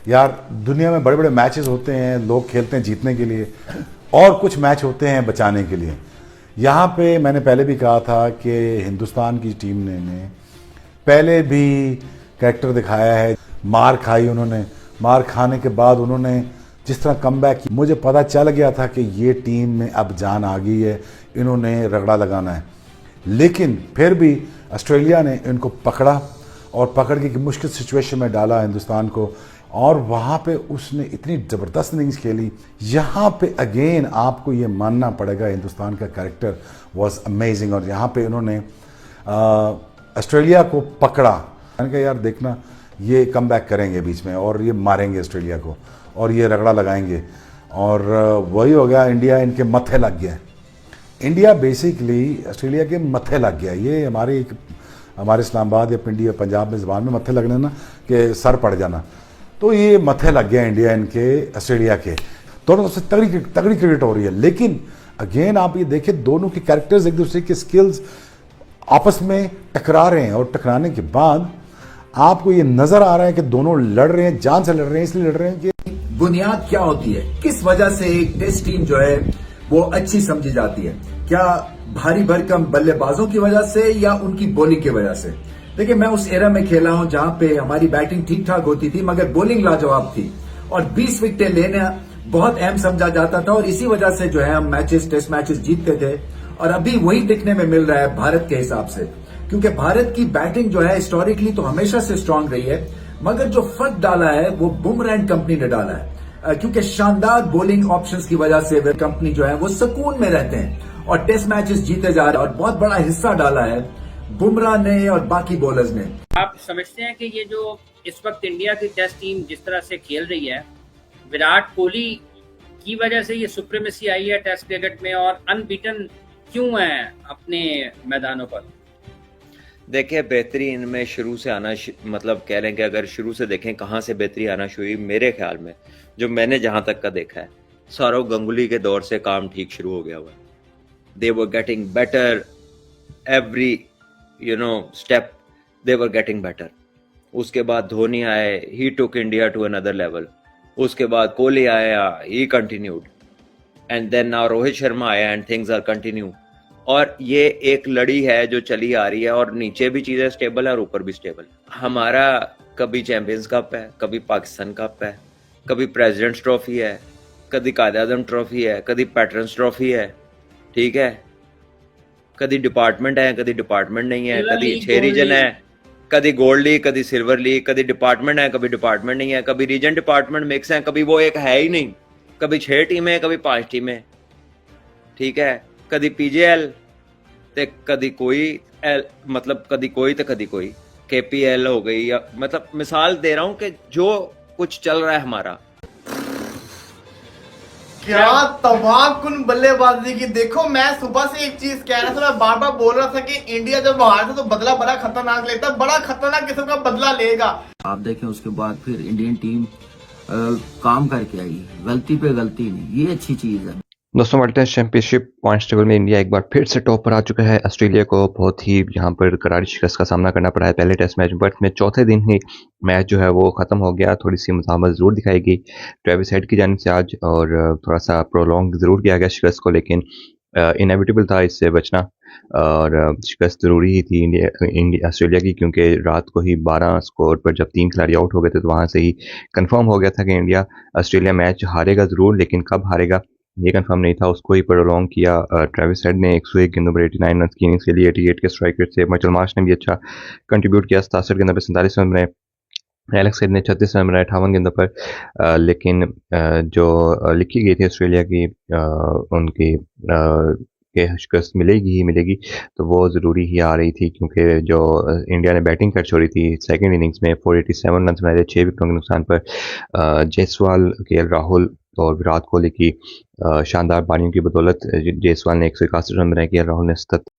यार दुनिया में बड़े बड़े मैचेस होते हैं, लोग खेलते हैं जीतने के लिए और कुछ मैच होते हैं बचाने के लिए। यहाँ पे मैंने पहले भी कहा था कि हिंदुस्तान की टीम ने पहले भी कैरेक्टर दिखाया है, मार खाई उन्होंने, मार खाने के बाद उन्होंने जिस तरह कमबैक की, मुझे पता चल गया था कि ये टीम में अब जान आ गई है, इन्होंने रगड़ा लगाना है। लेकिन फिर भी ऑस्ट्रेलिया ने इनको पकड़ा और पकड़ के मुश्किल सिचुएशन में डाला हिंदुस्तान को, और वहाँ पे उसने इतनी ज़बरदस्त इनिंग्स खेली। यहाँ पे अगेन आपको ये मानना पड़ेगा हिंदुस्तान का कैरेक्टर वाज अमेजिंग, और यहाँ पे उन्होंने ऑस्ट्रेलिया को पकड़ा। मैंने कहा यार देखना ये कम बैक करेंगे बीच में और ये मारेंगे ऑस्ट्रेलिया को और ये रगड़ा लगाएंगे, और वही हो गया। इंडिया इनके मत्थे लग गया। इंडिया बेसिकली ऑस्ट्रेलिया के मत्थे लग गया। ये हमारे इस्लामाबाद या पिंडी या पंजाब में ज़बान में मत्थे लगने ना कि सर पड़ जाना, तो ये मत्थे लग गया इंडिया इनके ऑस्ट्रेलिया के। दोनों सबसे तगड़ी क्रिकेट हो रही है। लेकिन अगेन आप ये देखें दोनों के कैरेक्टर्स, एक दूसरे के स्किल्स आपस में टकरा रहे हैं, और टकराने के बाद आपको ये नजर आ रहा है कि दोनों लड़ रहे हैं, जान से लड़ रहे हैं। इसलिए लड़ रहे हैं कि बुनियाद क्या होती है, किस वजह से एक टेस्ट टीम जो है वो अच्छी समझी जाती है? क्या भारी भरकम बल्लेबाजों की वजह से या उनकी बॉलिंग की वजह से? देखिए, मैं उस एरा में खेला हूं जहां पे हमारी बैटिंग ठीक ठाक होती थी मगर बॉलिंग लाजवाब थी, और 20 विकेटें लेना बहुत अहम समझा जाता था, और इसी वजह से जो है हम टेस्ट मैचेस जीतते थे। और अभी वही दिखने में मिल रहा है भारत के हिसाब से, क्योंकि भारत की बैटिंग जो है हिस्टोरिकली तो हमेशा से स्ट्रांग रही है, मगर जो फर्क डाला है वो बुमराह एंड कंपनी ने डाला है, क्योंकि शानदार बॉलिंग ऑप्शंस की वजह से कंपनी जो है वो सुकून में रहते हैं और टेस्ट मैचेस जीते जा रहे हैं, और बहुत बड़ा हिस्सा डाला है बुमराह ने और बाकी बॉलर्स ने। आप समझते हैं कि ये जो इस वक्त इंडिया की टेस्ट टीम जिस तरह से खेल रही है, विराट कोहली की वजह से ये सुप्रीमेसी आई है टेस्ट क्रिकेट में, और अनबीटन क्यों है अपने मैदानों पर? देखिए, बेहतरी इनमें शुरू से आना मतलब कह रहे हैं कि अगर शुरू से देखें कहाँ से बेहतरी आना शुरू हुई, मेरे ख्याल में जो मैंने जहां तक का देखा है, सौरव गंगुली के दौर से काम ठीक शुरू हो गया हुआ। They were getting better every step, they were getting better. उसके बाद धोनी आए, he took India to another level. उसके बाद कोहली आया, he continued, and then now Rohit Sharma आया एंड थिंग्स आर कंटिन्यू। और ये एक लड़ी है जो चली आ रही है, और नीचे भी चीजें स्टेबल है और ऊपर भी स्टेबल। हमारा कभी चैंपियंस कप है, कभी पाकिस्तान कप है, कभी प्रेसिडेंट्स ट्रॉफी है, कभी कायद आजम ट्रॉफी है, कभी पैटर्न्स ट्रॉफी है, ठीक है, कभी डिपार्टमेंट है, कभी डिपार्टमेंट नहीं है, कभी 6 रीजन है, कभी गोल्ड लीग, कभी सिल्वर लीग, कभी डिपार्टमेंट है, कभी डिपार्टमेंट नहीं है, कभी रीजन डिपार्टमेंट मिक्स है, कभी वो एक है ही नहीं, कभी 6 टीमें, कभी 5 टीमें, ठीक है, कभी पीजेएल ते कभी कोई मतलब कभी कोई तो कभी कोई केपीएल हो गई, या मतलब मिसाल दे रहा हूं कि जो कुछ चल रहा है हमारा। क्या तबाहकुन बल्लेबाजी की। देखो, मैं सुबह से एक चीज कह रहा था, मैं बार बार बोल रहा था कि इंडिया जब हारता तो बदला बड़ा खतरनाक लेता, बड़ा खतरनाक किस्म का बदला लेगा। आप देखें उसके बाद फिर इंडियन टीम काम करके आई, गलती पे गलती नहीं, ये अच्छी चीज है। दोस्तों, world test championship points table में इंडिया एक बार फिर से टॉप पर आ चुका है। ऑस्ट्रेलिया को बहुत ही यहाँ पर करारी शिकस्त का सामना करना पड़ा है पहले टेस्ट मैच, बट में चौथे दिन ही मैच जो है वो ख़त्म हो गया। थोड़ी सी मुजाहमत ज़रूर दिखाई गई ट्रेविस हेड की जानिब से आज, और थोड़ा सा प्रोलॉन्ग ज़रूर किया गया शिकस्त को, लेकिन इनएविटेबल था इससे बचना, और शिकस्त ज़रूरी ही थी इंडिया ऑस्ट्रेलिया की, क्योंकि रात को ही 12 स्कोर पर जब 3 खिलाड़ी आउट हो गए थे तो वहाँ से ही कंफर्म हो गया था कि इंडिया ऑस्ट्रेलिया मैच हारेगा ज़रूर, लेकिन कब हारेगा ये कंफर्म नहीं था। उसको ही प्रोलॉन्ग किया। ट्रेविस हेड ने 101 गेंदों पर 89 रन की इनिंग्स के लिए 88 के स्ट्राइक रेट से। मिचेल मार्श ने भी अच्छा कंट्रीब्यूट किया, 67 गेंदों पर 47 रन बनाए। एलेक्स हेड ने 36 रन बनाए 58 गेंदों पर, लेकिन जो लिखी गई थी ऑस्ट्रेलिया की उनकी के शिकस्त मिलेगी ही मिलेगी, तो वो ज़रूरी ही आ रही थी, क्योंकि जो इंडिया ने बैटिंग कर छोड़ी थी सेकंड इनिंग्स में 487 रन बनाए थे 6 विकेटों के नुकसान पर। जायसवाल, केएल राहुल और विराट कोहली की शानदार पारियों की बदौलत जायसवाल ने 181 रन बनाए, केएल राहुल ने